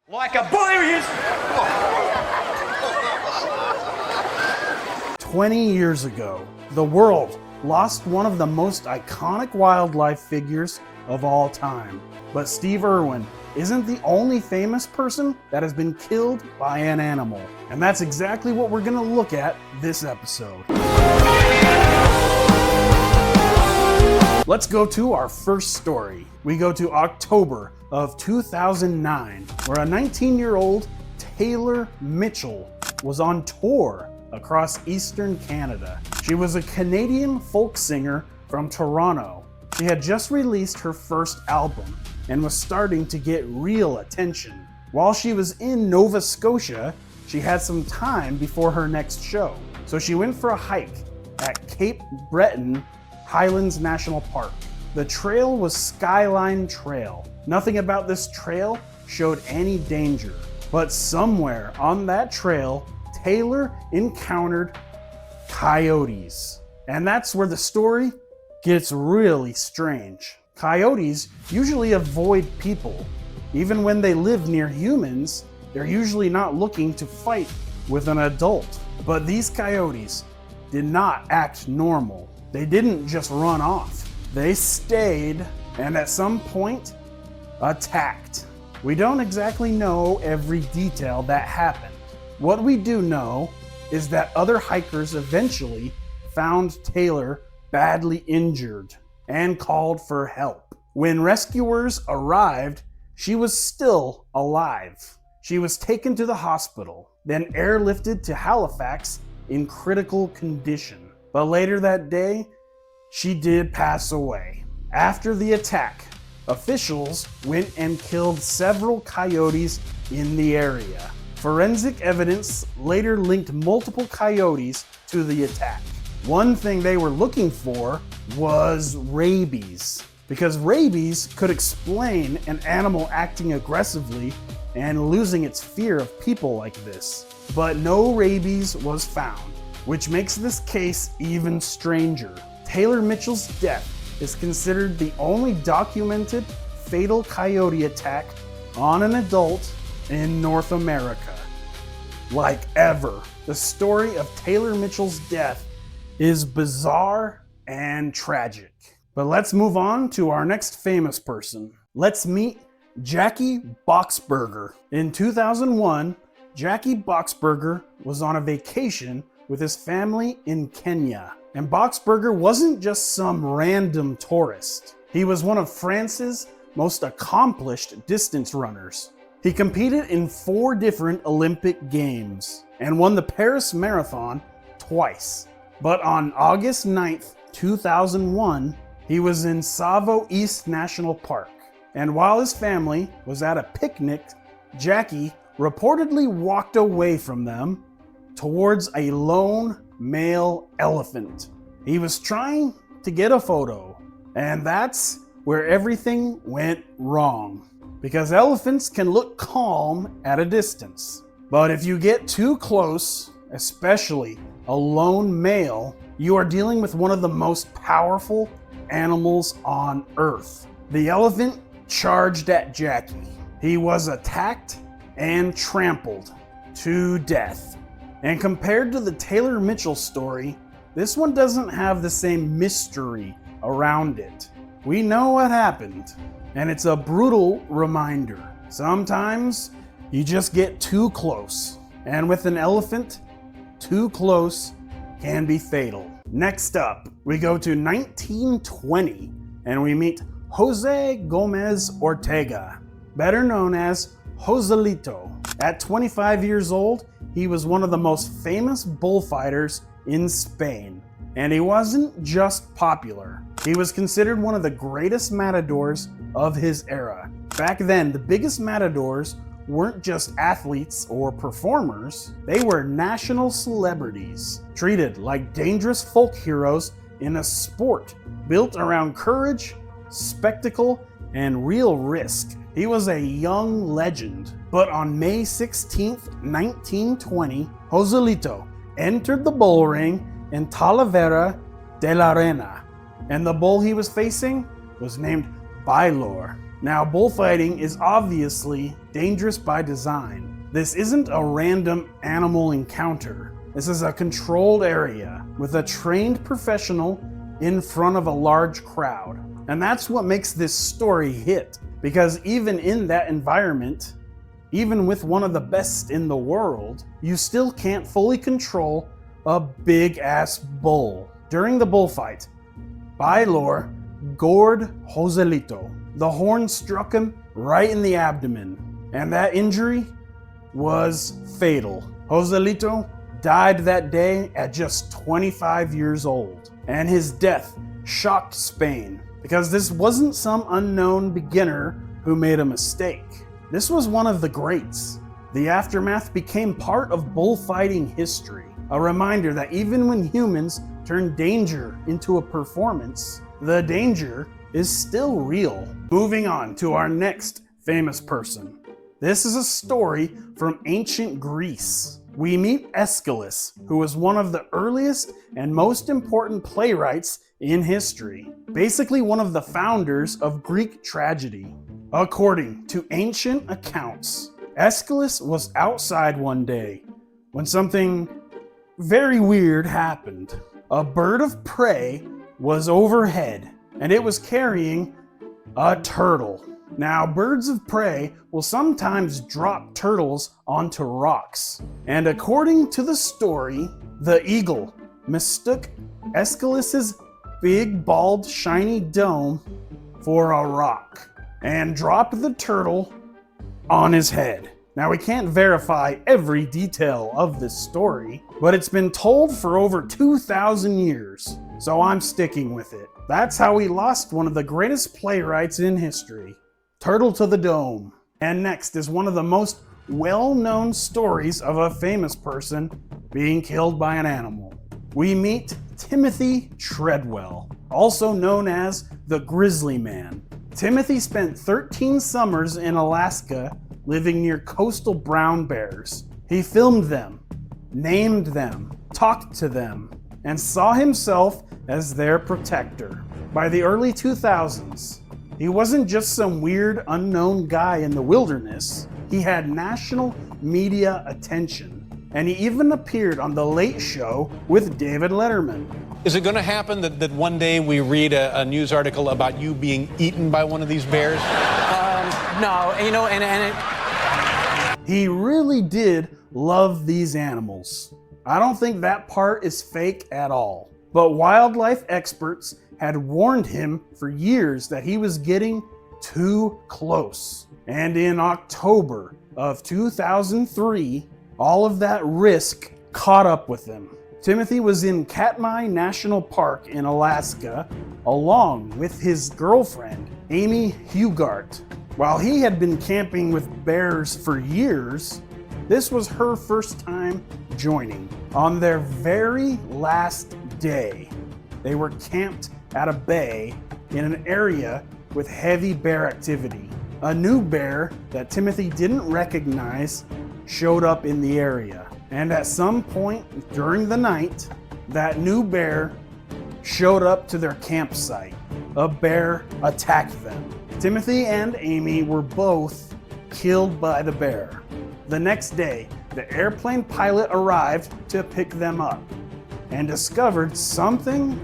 Like a bully. 20 years ago, the world lost one of the most iconic wildlife figures of all time. But Steve Irwin isn't the only famous person that has been killed by an animal. And that's exactly what we're gonna look at this episode. Let's go to our first story. We go to October of 2009, where a 19-year-old Taylor Mitchell was on tour across Eastern Canada. She was a Canadian folk singer from Toronto. She had just released her first album and was starting to get real attention. While she was in Nova Scotia, she had some time before her next show. So she went for a hike at Cape Breton Highlands National Park. The trail was Skyline Trail. Nothing about this trail showed any danger, but somewhere on that trail, Taylor encountered coyotes. And that's where the story gets really strange. Coyotes usually avoid people. Even when they live near humans, they're usually not looking to fight with an adult. But these coyotes did not act normal. They didn't just run off. They stayed and at some point attacked. We don't exactly know every detail that happened. What we do know is that other hikers eventually found Taylor badly injured and called for help. When rescuers arrived, she was still alive. She was taken to the hospital, then airlifted to Halifax in critical condition. But later that day, she did pass away. After the attack, officials went and killed several coyotes in the area. Forensic evidence later linked multiple coyotes to the attack. One thing they were looking for was rabies, because rabies could explain an animal acting aggressively and losing its fear of people like this. But no rabies was found, which makes this case even stranger. Taylor Mitchell's death is considered the only documented fatal coyote attack on an adult in North America. Like ever. The story of Taylor Mitchell's death is bizarre and tragic. But let's move on to our next famous person. Let's meet Jacky Boxberger. In 2001, Jacky Boxberger was on a vacation with his family in Kenya. And Boxberger wasn't just some random tourist. He was one of France's most accomplished distance runners. He competed in 4 different Olympic Games and won the Paris Marathon twice. But on August 9th, 2001, he was in Tsavo East National Park. And while his family was at a picnic, Jacky reportedly walked away from them towards a lone male elephant. He was trying to get a photo, and that's where everything went wrong. Because elephants can look calm at a distance. But if you get too close, especially a lone male, you are dealing with one of the most powerful animals on Earth. The elephant charged at Jacky. He was attacked and trampled to death. And compared to the Taylor Mitchell story, this one doesn't have the same mystery around it. We know what happened, and it's a brutal reminder. Sometimes you just get too close, and with an elephant, too close can be fatal. Next up, we go to 1920, and we meet Jose Gomez Ortega, better known as Julieto. At 25 years old, he was one of the most famous bullfighters in Spain. And he wasn't just popular. He was considered one of the greatest matadors of his era. Back then, the biggest matadors weren't just athletes or performers. They were national celebrities, treated like dangerous folk heroes in a sport built around courage, spectacle, and real risk. He was a young legend. But on May 16th, 1920, Julieto entered the bull ring in Talavera de la Reina, and the bull he was facing was named Baylor. Now, bullfighting is obviously dangerous by design. This isn't a random animal encounter. This is a controlled area with a trained professional in front of a large crowd. And that's what makes this story hit, because even in that environment, even with one of the best in the world, you still can't fully control a big-ass bull. During the bullfight, by lore, gored Julieto. The horn struck him right in the abdomen, and that injury was fatal. Julieto died that day at just 25 years old, and his death shocked Spain, because this wasn't some unknown beginner who made a mistake. This was one of the greats. The aftermath became part of bullfighting history, a reminder that even when humans turn danger into a performance, the danger is still real. Moving on to our next famous person. This is a story from ancient Greece. We meet Aeschylus, who was one of the earliest and most important playwrights in history. Basically one of the founders of Greek tragedy. According to ancient accounts, Aeschylus was outside one day when something very weird happened. A bird of prey was overhead, and it was carrying a turtle. Now, birds of prey will sometimes drop turtles onto rocks. And according to the story, the eagle mistook Aeschylus's big, bald, shiny dome for a rock and dropped the turtle on his head. Now, we can't verify every detail of this story, but it's been told for over 2,000 years, so I'm sticking with it. That's how we lost one of the greatest playwrights in history. Turtle to the dome. And next is one of the most well-known stories of a famous person being killed by an animal. We meet Timothy Treadwell, also known as the Grizzly Man. Timothy spent 13 summers in Alaska living near coastal brown bears. He filmed them, named them, talked to them, and saw himself as their protector. By the early 2000s, he wasn't just some weird unknown guy in the wilderness. He had national media attention, and he even appeared on The Late Show with David Letterman. Is it going to happen that one day we read a news article about you being eaten by one of these bears? No, He really did love these animals. I don't think that part is fake at all. But wildlife experts had warned him for years that he was getting too close. And in October of 2003, all of that risk caught up with him. Timothy was in Katmai National Park in Alaska, along with his girlfriend, Amy Hugart. While he had been camping with bears for years, this was her first time joining. On their very last day, they were camped at a bay in an area with heavy bear activity. A new bear that Timothy didn't recognize showed up in the area. And at some point during the night, that new bear showed up to their campsite. A bear attacked them. Timothy and Amy were both killed by the bear. The next day, the airplane pilot arrived to pick them up and discovered something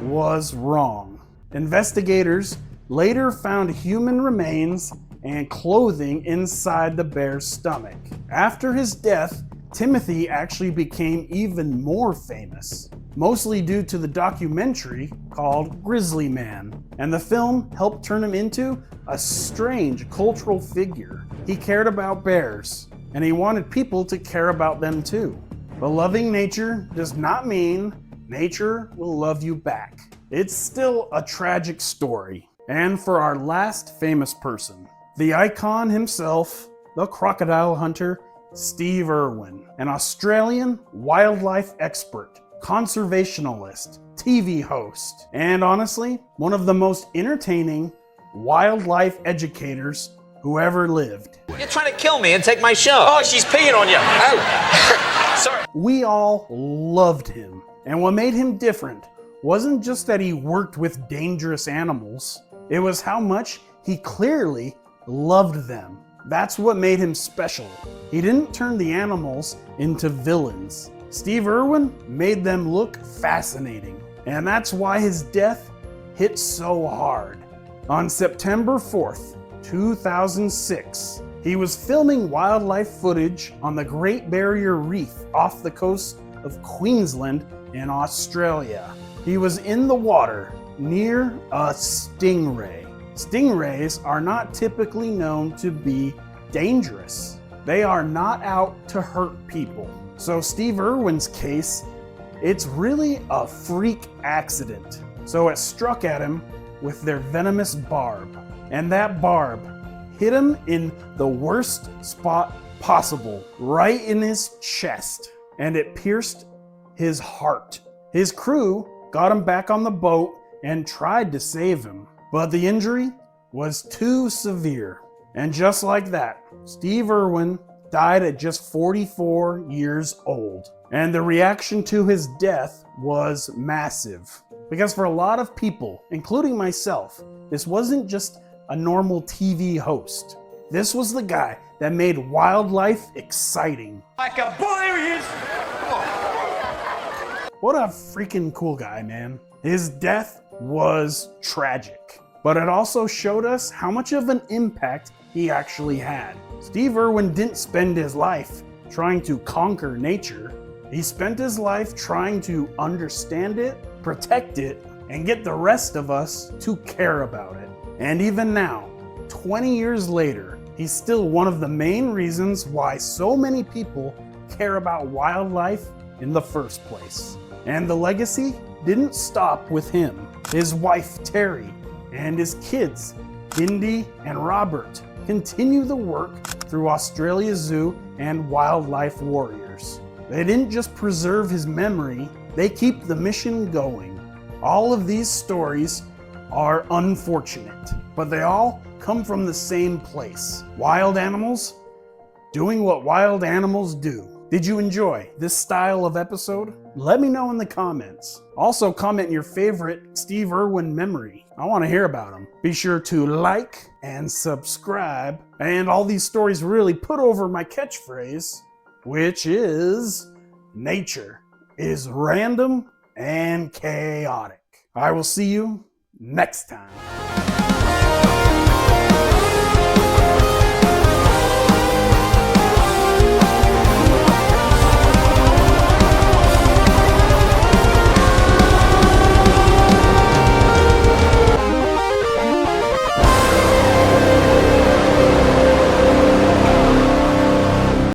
was wrong. Investigators later found human remains and clothing inside the bear's stomach. After his death, Timothy actually became even more famous, mostly due to the documentary called Grizzly Man, and the film helped turn him into a strange cultural figure. He cared about bears, and he wanted people to care about them too. But loving nature does not mean nature will love you back. It's still a tragic story. And for our last famous person, the icon himself, the crocodile hunter, Steve Irwin, an Australian wildlife expert, conservationalist, TV host, and honestly, one of the most entertaining wildlife educators who ever lived. You're trying to kill me and take my show. Oh, she's peeing on you. Oh, sorry. We all loved him, and what made him different wasn't just that he worked with dangerous animals, it was how much He clearly loved them. That's what made him special. He didn't turn the animals into villains. Steve Irwin made them look fascinating. And that's why his death hit so hard. On September 4th, 2006, he was filming wildlife footage on the Great Barrier Reef off the coast of Queensland in Australia. He was in the water near a stingray. Stingrays are not typically known to be dangerous. They are not out to hurt people. So Steve Irwin's case, it's really a freak accident. So it struck at him with their venomous barb. And that barb hit him in the worst spot possible, right in his chest. And it pierced his heart. His crew got him back on the boat and tried to save him. But the injury was too severe. And just like that, Steve Irwin died at just 44 years old. And the reaction to his death was massive. Because for a lot of people, including myself, this wasn't just a normal TV host. This was the guy that made wildlife exciting. Like a boy he is. What a freaking cool guy, man. His death was tragic, but it also showed us how much of an impact he actually had. Steve Irwin didn't spend his life trying to conquer nature. He spent his life trying to understand it, protect it, and get the rest of us to care about it. And even now, 20 years later, he's still one of the main reasons why so many people care about wildlife in the first place. And the legacy didn't stop with him. His wife, Terry, and his kids, Indy and Robert, continue the work through Australia Zoo and Wildlife Warriors. They didn't just preserve his memory, they keep the mission going. All of these stories are unfortunate, but they all come from the same place. Wild animals doing what wild animals do. Did you enjoy this style of episode? Let me know in the comments. Also comment your favorite Steve Irwin memory. I want to hear about them. Be sure to like and subscribe. And all these stories really put over my catchphrase, which is, nature is random and chaotic. I will see you next time.